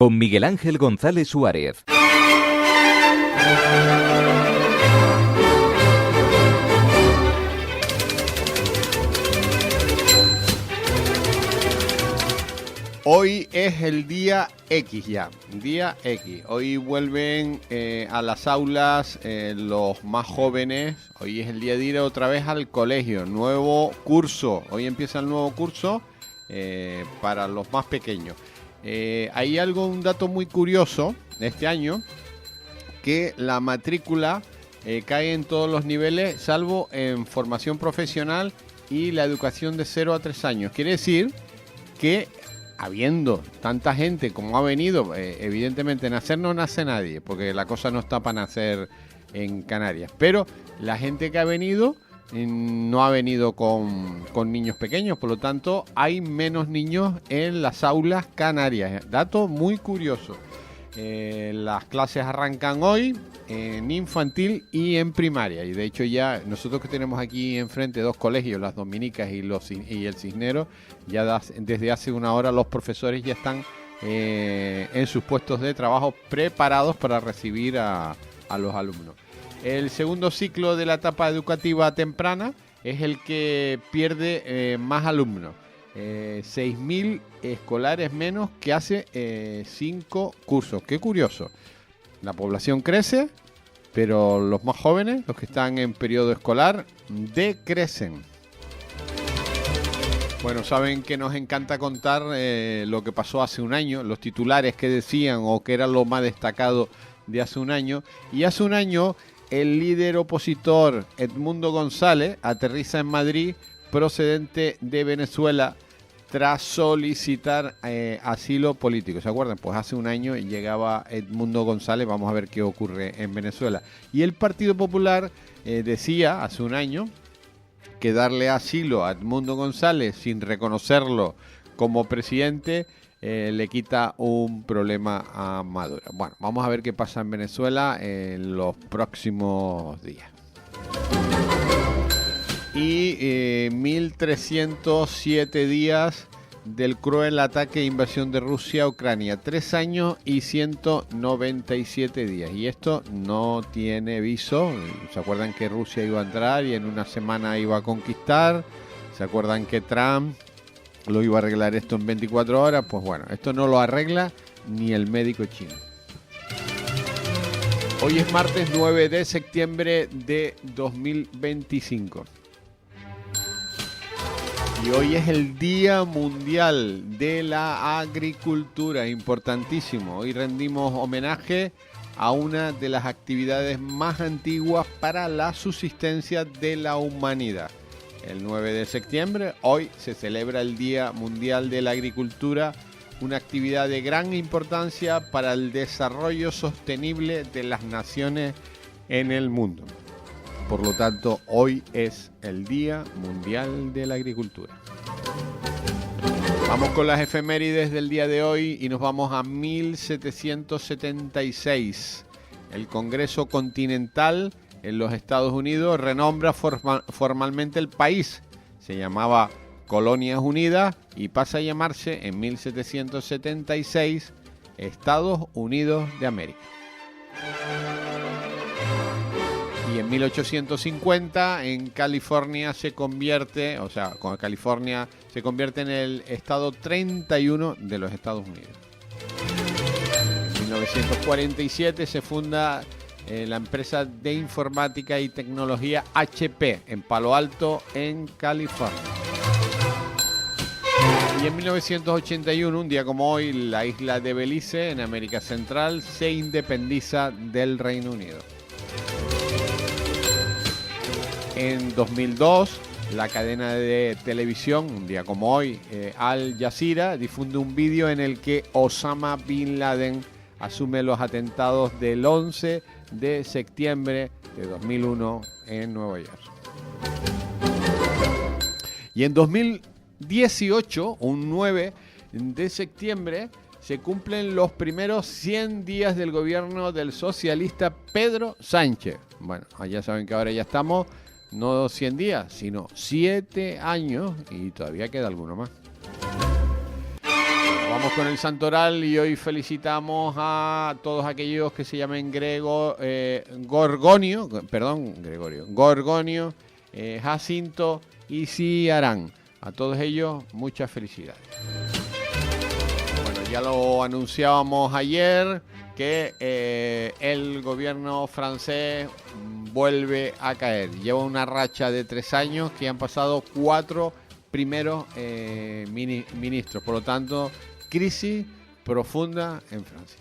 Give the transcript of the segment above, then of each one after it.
Con Miguel Ángel González Suárez. Hoy es el día X ya, día X. Hoy vuelven a las aulas los más jóvenes. Hoy es el día de ir otra vez al colegio, nuevo curso. Hoy empieza el nuevo curso para los más pequeños. Hay un dato muy curioso de este año, que la matrícula cae en todos los niveles, salvo en formación profesional y la educación de 0 a 3 años. Quiere decir que habiendo tanta gente como ha venido, evidentemente nacer no nace nadie, porque la cosa no está para nacer en Canarias, pero la gente que ha venido no ha venido con niños pequeños, por lo tanto hay menos niños en las aulas canarias. Dato muy curioso. Las clases arrancan hoy en infantil y en primaria, y de hecho ya nosotros que tenemos aquí enfrente dos colegios, las Dominicas y el Cisneros, ya desde hace una hora los profesores ya están en sus puestos de trabajo preparados para recibir a los alumnos. El segundo ciclo de la etapa educativa temprana es el que pierde más alumnos. 6.000 escolares menos que hace 5 cursos. Qué curioso. La población crece, pero los más jóvenes, los que están en periodo escolar, decrecen. Bueno, saben que nos encanta contar lo que pasó hace un año, los titulares que decían o que era lo más destacado de hace un año. Y hace un año el líder opositor Edmundo González aterriza en Madrid procedente de Venezuela tras solicitar asilo político. ¿Se acuerdan? Pues hace un año llegaba Edmundo González. Vamos a ver qué ocurre en Venezuela. Y el Partido Popular decía hace un año que darle asilo a Edmundo González sin reconocerlo como presidente le quita un problema a Maduro. Bueno, vamos a ver qué pasa en Venezuela en los próximos días. Y 1.307 días del cruel ataque e invasión de Rusia a Ucrania. 3 años y 197 días. Y esto no tiene viso. ¿Se acuerdan que Rusia iba a entrar y en una semana iba a conquistar? ¿Se acuerdan que Trump lo iba a arreglar esto en 24 horas? Pues bueno, esto no lo arregla ni el médico chino. Hoy es martes 9 de septiembre de 2025. Y hoy es el Día Mundial de la Agricultura, importantísimo. Hoy rendimos homenaje a una de las actividades más antiguas para la subsistencia de la humanidad. El 9 de septiembre, hoy se celebra el Día Mundial de la Agricultura, una actividad de gran importancia para el desarrollo sostenible de las naciones en el mundo. Por lo tanto, hoy es el Día Mundial de la Agricultura. Vamos con las efemérides del día de hoy y nos vamos a 1776. El Congreso Continental en los Estados Unidos renombra formalmente el país. Se llamaba Colonias Unidas y pasa a llamarse en 1776 Estados Unidos de América. Y en 1850 en California California se convierte en el estado 31 de los Estados Unidos. En 1947 se funda la empresa de informática y tecnología HP en Palo Alto, en California. Y en 1981, un día como hoy, la isla de Belice, en América Central, se independiza del Reino Unido. En 2002, la cadena de televisión, un día como hoy, Al Jazeera, difunde un vídeo en el que Osama Bin Laden asume los atentados del 11 de septiembre de 2001 en Nueva York. Y en 2018, un 9 de septiembre, se cumplen los primeros 100 días del gobierno del socialista Pedro Sánchez. Bueno, ya saben que ahora ya estamos, no 100 días, sino 7 años y todavía queda alguno más. Vamos con el santoral y hoy felicitamos a todos aquellos que se llamen Gorgonio, Jacinto y Ciarán. A todos ellos, muchas felicidades. Bueno, ya lo anunciábamos ayer que el gobierno francés vuelve a caer. Lleva una racha de 3 años que han pasado 4 primeros ministros. Por lo tanto, crisis profunda en Francia.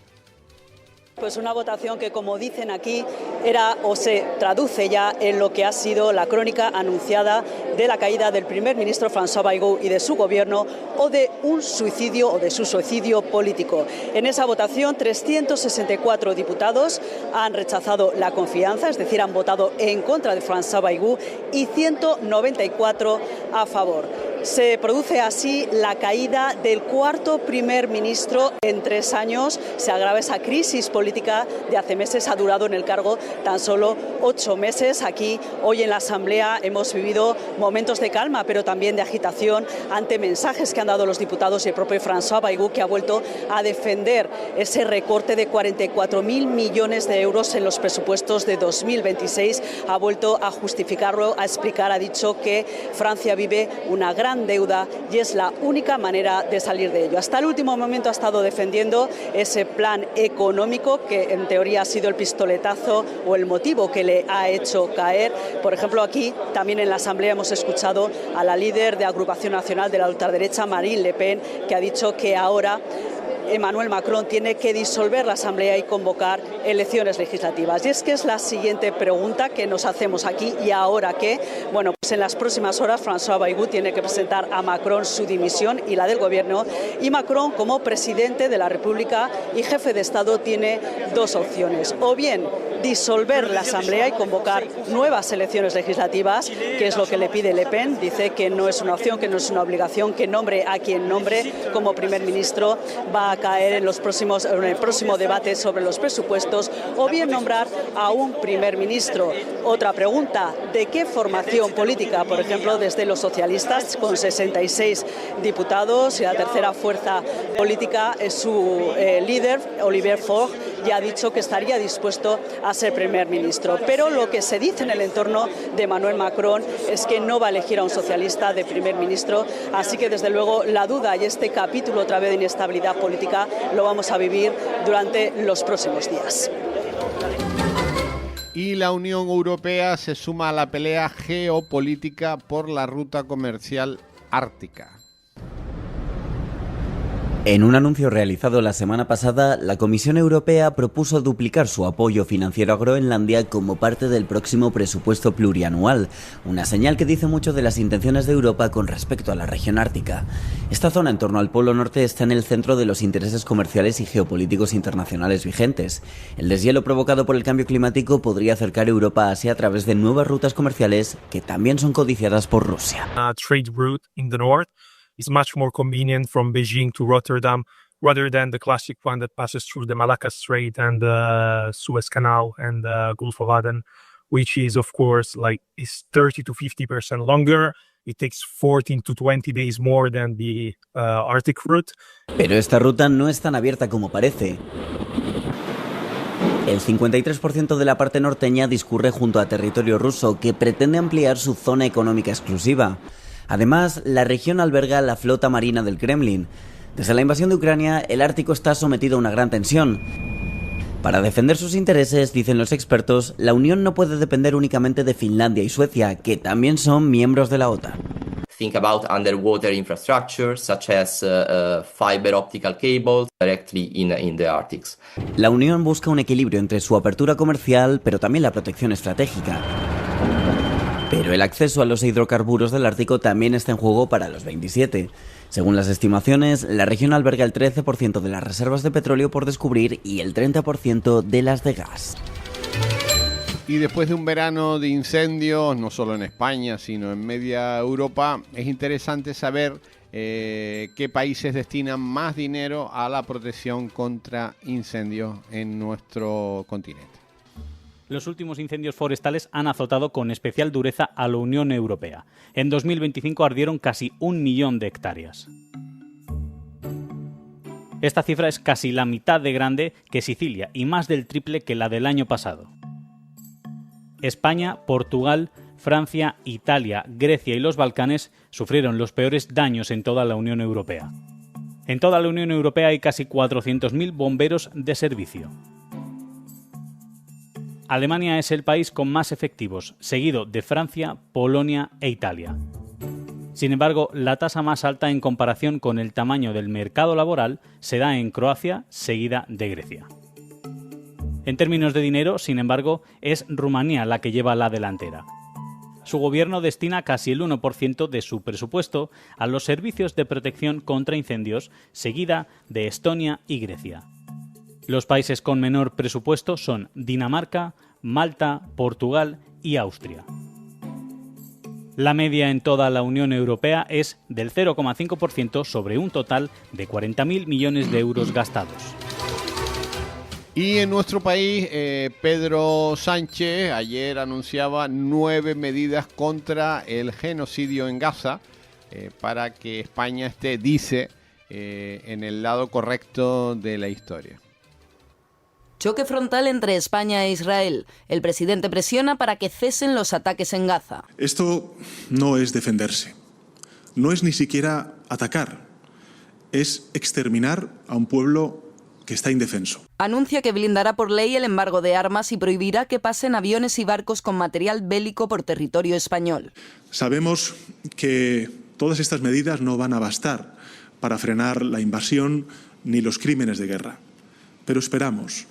Pues una votación que, como dicen aquí, era o se traduce ya en lo que ha sido la crónica anunciada de la caída del primer ministro François Bayrou y de su gobierno, o de un suicidio o de su suicidio político. En esa votación, 364 diputados han rechazado la confianza, es decir, han votado en contra de François Bayrou, y 194 a favor. Se produce así la caída del cuarto primer ministro en 3 años. Se agrava esa crisis política de hace meses. Ha durado en el cargo tan solo 8 meses. Aquí, hoy en la Asamblea, hemos vivido momentos de calma, pero también de agitación ante mensajes que han dado los diputados y el propio François Bayrou, que ha vuelto a defender ese recorte de 44.000 millones de euros en los presupuestos de 2026. Ha vuelto a justificarlo, a explicar, ha dicho que Francia vive una gran deuda y es la única manera de salir de ello. Hasta el último momento ha estado defendiendo ese plan económico que en teoría ha sido el pistoletazo o el motivo que le ha hecho caer. Por ejemplo, aquí también en la Asamblea hemos escuchado a la líder de Agrupación Nacional de la ultraderecha, Marine Le Pen, que ha dicho que ahora Emmanuel Macron tiene que disolver la Asamblea y convocar elecciones legislativas. Y es que es la siguiente pregunta que nos hacemos aquí. ¿Y ahora qué? Bueno, pues en las próximas horas François Bayrou tiene que presentar a Macron su dimisión y la del gobierno, y Macron, como presidente de la República y jefe de Estado, tiene 2 opciones: o bien disolver la Asamblea y convocar nuevas elecciones legislativas, que es lo que le pide Le Pen. Dice que no es una opción, que no es una obligación, que nombre a quien nombre como primer ministro va a caer en el próximo debate sobre los presupuestos, o bien nombrar a un primer ministro. Otra pregunta: ¿de qué formación política? Por ejemplo, desde los socialistas, con 66 diputados, y la tercera fuerza política, su líder, Olivier Faure, ya ha dicho que estaría dispuesto a ser primer ministro. Pero lo que se dice en el entorno de Emmanuel Macron es que no va a elegir a un socialista de primer ministro, así que desde luego la duda y este capítulo otra vez de inestabilidad política lo vamos a vivir durante los próximos días. Y la Unión Europea se suma a la pelea geopolítica por la ruta comercial ártica. En un anuncio realizado la semana pasada, la Comisión Europea propuso duplicar su apoyo financiero a Groenlandia como parte del próximo presupuesto plurianual, una señal que dice mucho de las intenciones de Europa con respecto a la región ártica. Esta zona en torno al Polo Norte está en el centro de los intereses comerciales y geopolíticos internacionales vigentes. El deshielo provocado por el cambio climático podría acercar Europa a Asia a través de nuevas rutas comerciales que también son codiciadas por Rusia. Trade route in the north is much more convenient from Beijing to Rotterdam rather than the classic one that passes through the Malacca Strait and the Suez Canal and the Gulf of Aden, which is, of course, is 30 to 50% longer. It takes 14 to 20 days more than the Arctic route. Pero esta ruta no es tan abierta como parece. El 53% de la parte norteña discurre junto a territorio ruso, que pretende ampliar su zona económica exclusiva. Además, la región alberga la flota marina del Kremlin. Desde la invasión de Ucrania, el Ártico está sometido a una gran tensión. Para defender sus intereses, dicen los expertos, la Unión no puede depender únicamente de Finlandia y Suecia, que también son miembros de la OTAN. Think about underwater infrastructure, such as fiber optical cables directly in the Arctic. La Unión busca un equilibrio entre su apertura comercial, pero también la protección estratégica. Pero el acceso a los hidrocarburos del Ártico también está en juego para los 27. Según las estimaciones, la región alberga el 13% de las reservas de petróleo por descubrir y el 30% de las de gas. Y después de un verano de incendios, no solo en España, sino en media Europa, es interesante saber qué países destinan más dinero a la protección contra incendios en nuestro continente. Los últimos incendios forestales han azotado con especial dureza a la Unión Europea. En 2025 ardieron casi 1 millón de hectáreas. Esta cifra es casi la mitad de grande que Sicilia y más del triple que la del año pasado. España, Portugal, Francia, Italia, Grecia y los Balcanes sufrieron los peores daños en toda la Unión Europea. En toda la Unión Europea hay casi 400.000 bomberos de servicio. Alemania es el país con más efectivos, seguido de Francia, Polonia e Italia. Sin embargo, la tasa más alta en comparación con el tamaño del mercado laboral se da en Croacia, seguida de Grecia. En términos de dinero, sin embargo, es Rumanía la que lleva la delantera. Su gobierno destina casi el 1% de su presupuesto a los servicios de protección contra incendios, seguida de Estonia y Grecia. Los países con menor presupuesto son Dinamarca, Malta, Portugal y Austria. La media en toda la Unión Europea es del 0,5% sobre un total de 40.000 millones de euros gastados. Y en nuestro país, Pedro Sánchez ayer anunciaba 9 medidas contra el genocidio en Gaza para que España esté, dice, en el lado correcto de la historia. Choque frontal entre España e Israel. El presidente presiona para que cesen los ataques en Gaza. Esto no es defenderse, no es ni siquiera atacar, es exterminar a un pueblo que está indefenso. Anuncia que blindará por ley el embargo de armas y prohibirá que pasen aviones y barcos con material bélico por territorio español. Sabemos que todas estas medidas no van a bastar para frenar la invasión ni los crímenes de guerra, pero esperamos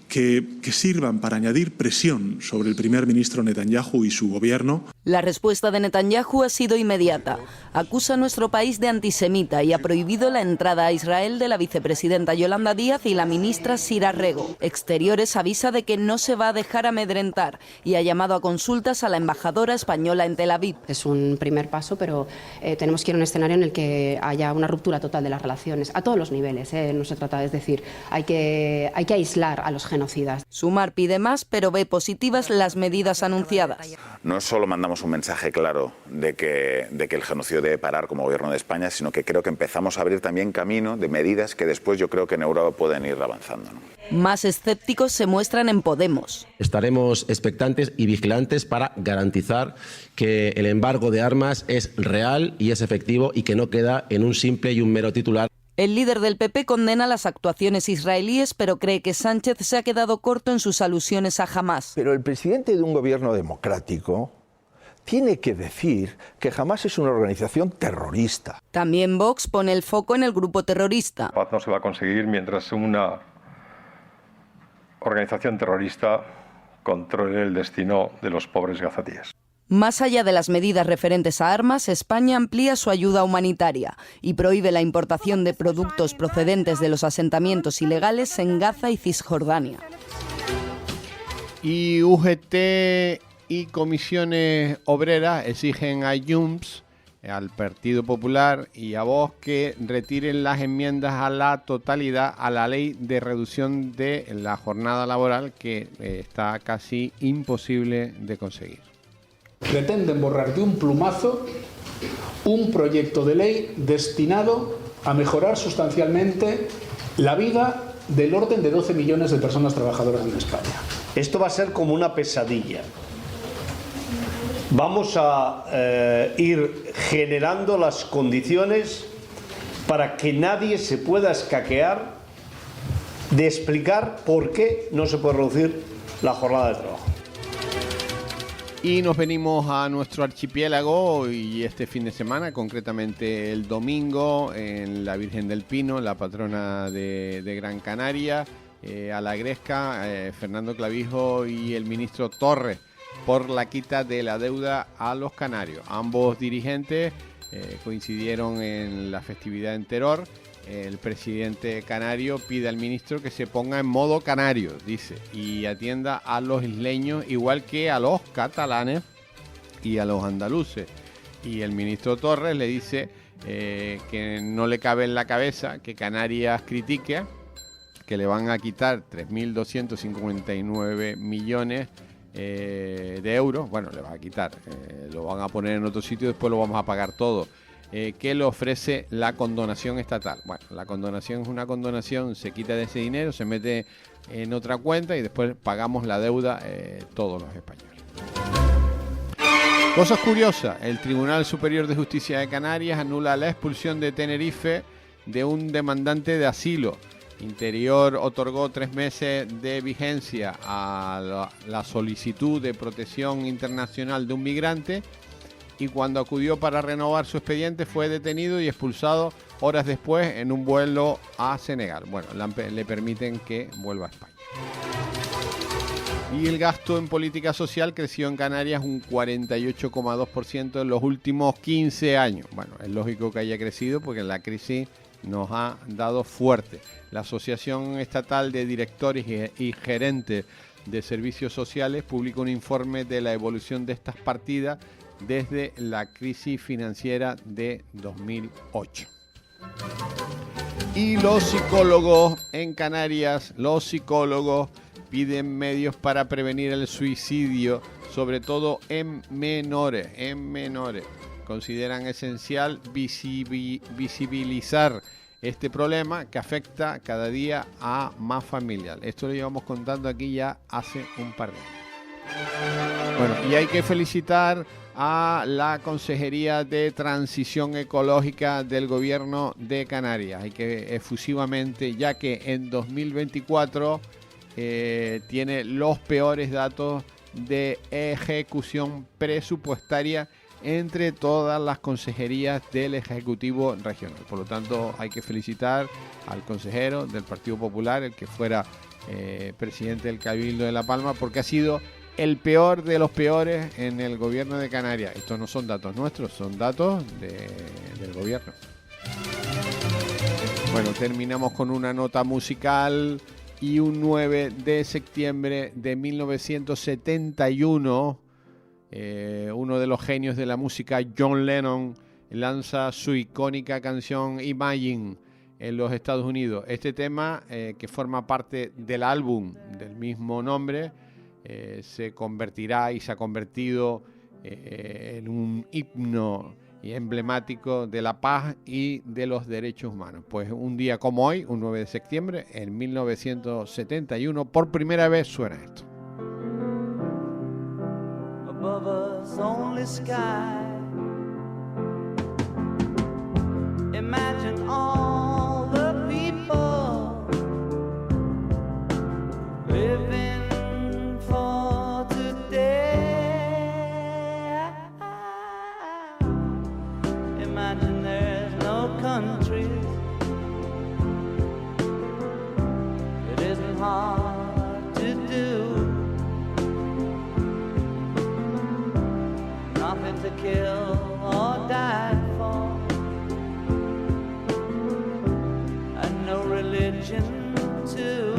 que sirvan para añadir presión sobre el primer ministro Netanyahu y su gobierno. La respuesta de Netanyahu ha sido inmediata. Acusa a nuestro país de antisemita y ha prohibido la entrada a Israel de la vicepresidenta Yolanda Díaz y la ministra Sira Rego. Exteriores avisa de que no se va a dejar amedrentar y ha llamado a consultas a la embajadora española en Tel Aviv. Es un primer paso, pero tenemos que ir a un escenario en el que haya una ruptura total de las relaciones, a todos los niveles. No se trata, es decir, hay que aislar a los genocidas. Sumar pide más, pero ve positivas las medidas anunciadas. No solo mandamos un mensaje claro de que el genocidio debe parar como gobierno de España, sino que creo que empezamos a abrir también camino de medidas que después yo creo que en Europa pueden ir avanzando, ¿no? Más escépticos se muestran en Podemos. Estaremos expectantes y vigilantes para garantizar que el embargo de armas es real y es efectivo y que no queda en un simple y un mero titular. El líder del PP condena las actuaciones israelíes, pero cree que Sánchez se ha quedado corto en sus alusiones a Hamás. Pero el presidente de un gobierno democrático tiene que decir que Hamás es una organización terrorista. También Vox pone el foco en el grupo terrorista. La paz no se va a conseguir mientras una organización terrorista controle el destino de los pobres gazatíes. Más allá de las medidas referentes a armas, España amplía su ayuda humanitaria y prohíbe la importación de productos procedentes de los asentamientos ilegales en Gaza y Cisjordania. Y UGT y comisiones obreras exigen a Junts, al Partido Popular y a Vox que retiren las enmiendas a la totalidad a la ley de reducción de la jornada laboral, que está casi imposible de conseguir. Pretenden borrar de un plumazo un proyecto de ley destinado a mejorar sustancialmente la vida del orden de 12 millones de personas trabajadoras en España. Esto va a ser como una pesadilla. Vamos a ir generando las condiciones para que nadie se pueda escaquear de explicar por qué no se puede reducir la jornada de trabajo. Y nos venimos a nuestro archipiélago y este fin de semana, concretamente el domingo, en la Virgen del Pino, la patrona de Gran Canaria, a la Gresca, Fernando Clavijo y el ministro Torres, por la quita de la deuda a los canarios. Ambos dirigentes coincidieron en la festividad en Teror. El presidente canario pide al ministro que se ponga en modo canario, dice, y atienda a los isleños igual que a los catalanes y a los andaluces. Y el ministro Torres le dice que no le cabe en la cabeza que Canarias critique, que le van a quitar 3.259 millones de euros. Bueno, le van a quitar, lo van a poner en otro sitio y después lo vamos a pagar todo. que le ofrece la condonación estatal. Bueno, la condonación es una condonación, se quita de ese dinero, se mete en otra cuenta y después pagamos la deuda todos los españoles. Cosas curiosas, el Tribunal Superior de Justicia de Canarias anula la expulsión de Tenerife de un demandante de asilo. Interior otorgó 3 meses de vigencia a la solicitud de protección internacional de un migrante y cuando acudió para renovar su expediente fue detenido y expulsado horas después en un vuelo a Senegal. Bueno, le permiten que vuelva a España. Y el gasto en política social creció en Canarias un 48,2% en los últimos 15 años. Bueno, es lógico que haya crecido porque la crisis nos ha dado fuerte. La Asociación Estatal de Directores y Gerentes de Servicios Sociales publicó un informe de la evolución de estas partidas desde la crisis financiera de 2008. Y los psicólogos en Canarias, piden medios para prevenir el suicidio, sobre todo en menores. Consideran esencial visibilizar este problema que afecta cada día a más familias. Esto lo llevamos contando aquí ya hace un par de años. Bueno, y hay que felicitar a la Consejería de Transición Ecológica del Gobierno de Canarias. Hay que efusivamente, ya que en 2024 tiene los peores datos de ejecución presupuestaria entre todas las consejerías del Ejecutivo Regional. Por lo tanto, hay que felicitar al consejero del Partido Popular, el que fuera presidente del Cabildo de La Palma, porque ha sido el peor de los peores en el gobierno de Canarias. Estos no son datos nuestros, son datos del gobierno. Bueno, terminamos con una nota musical. Y un 9 de septiembre de 1971, uno de los genios de la música, John Lennon, lanza su icónica canción Imagine en los Estados Unidos. Este tema, que forma parte del álbum del mismo nombre, se convertirá y se ha convertido en un himno emblemático de la paz y de los derechos humanos. Pues un día como hoy, un 9 de septiembre, en 1971, por primera vez suena esto. Above us only sky. Imagine all the people living for today. Imagine there's no countries. It isn't hard to do. Nothing to kill or die for. And no religion too.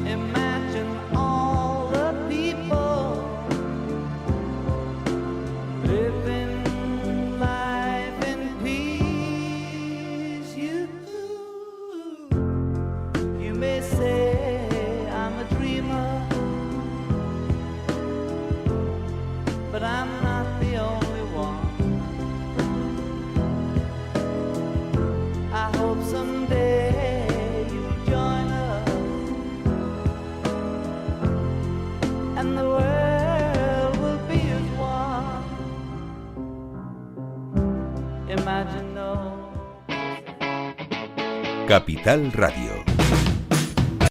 Imagine all the people living life in peace. You may say I'm a dreamer, but I'm not the only one. I hope someday you'll join us and the world will be as one. Imagine no. Capital Radio.